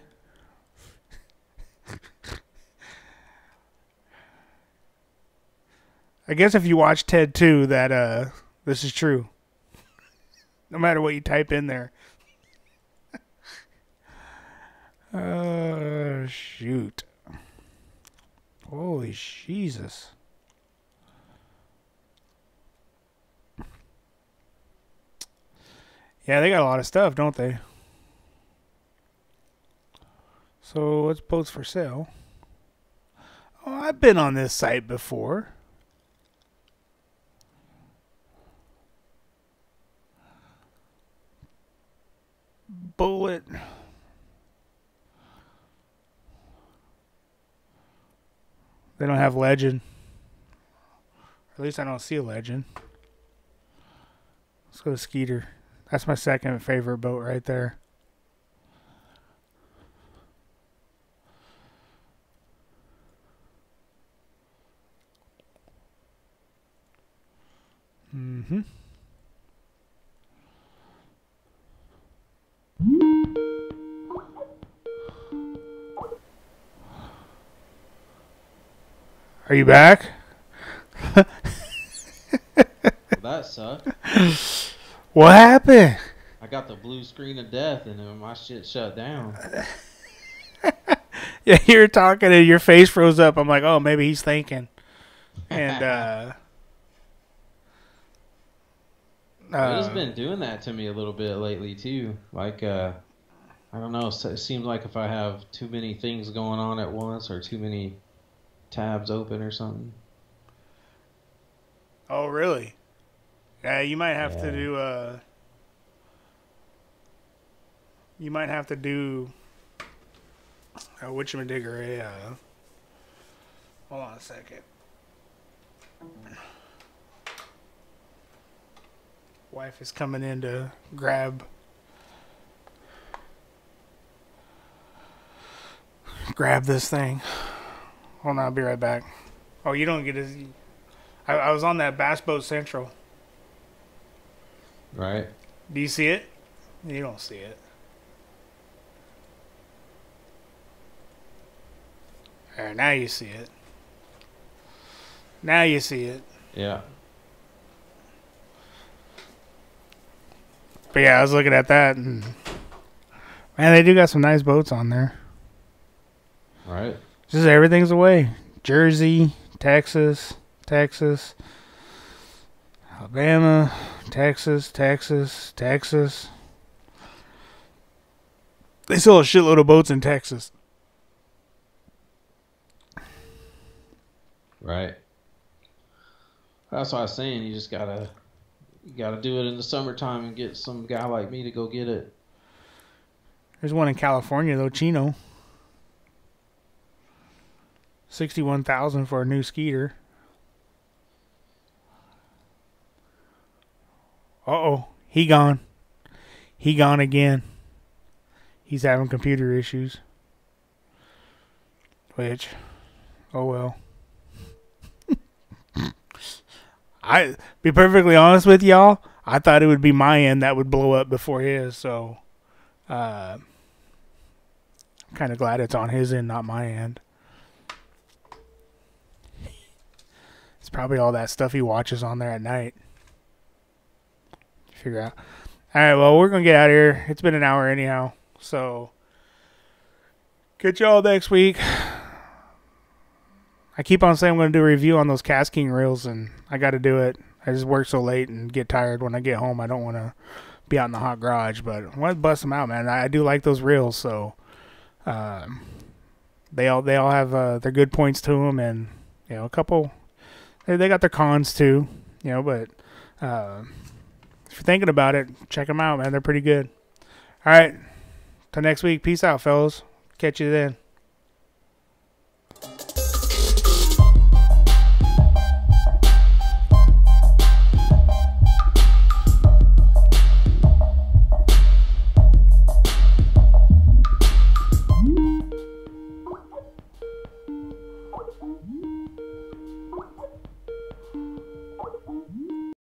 I guess if you watch Ted 2, that this is true. No matter what you type in there. Shoot. Holy Jesus. Yeah, they got a lot of stuff, don't they? So, what's boats for sale? Oh, I've been on this site before. Bullet. They don't have legend. At least I don't see a legend. Let's go to Skeeter. That's my second favorite boat right there. Mm-hmm. Are you back? Well, that sucked. What happened? I got the blue screen of death and then my shit shut down. Yeah, you were talking and your face froze up. I'm like, oh, maybe he's thinking. And It has been doing that to me a little bit lately too. Like, I don't know. It seems like if I have too many things going on at once or too many tabs open or something. oh, really? Yeah, you might have to do you might have to do whatchamadiggere, hold on a second. Wife is coming in to grab this thing. Hold on, I'll be right back. Oh, you don't get as I was on that Bass Boat Central. Right. Do you see it? You don't see it. All right, now you see it. Now you see it. Yeah. But yeah, I was looking at that, and man, they do got some nice boats on there. Right. Just everything's away. Jersey, Texas, Alabama, Texas. They sell a shitload of boats in Texas. Right. That's what I was saying. You just gotta do it in the summertime and get some guy like me to go get it. There's one in California though, Chino. 61,000 for a new Skeeter. Uh-oh. He gone. He gone again. He's having computer issues. Which, oh well. I be perfectly honest with y'all, I thought it would be my end that would blow up before his, so I'm kind of glad it's on his end, not my end. It's probably all that stuff he watches on there at night. Figure out. All right, well, we're going to get out of here. It's been an hour anyhow, so catch y'all next week. I keep on saying I'm going to do a review on those Cast King reels, and I got to do it. I just work so late and get tired when I get home. I don't want to be out in the hot garage, but I want to bust them out, man. I do like those reels, so they all have their good points to them, and you know, a couple they got their cons too, you know. But if you're thinking about it, check them out, man. They're pretty good. All right, till next week. Peace out, fellas. Catch you then.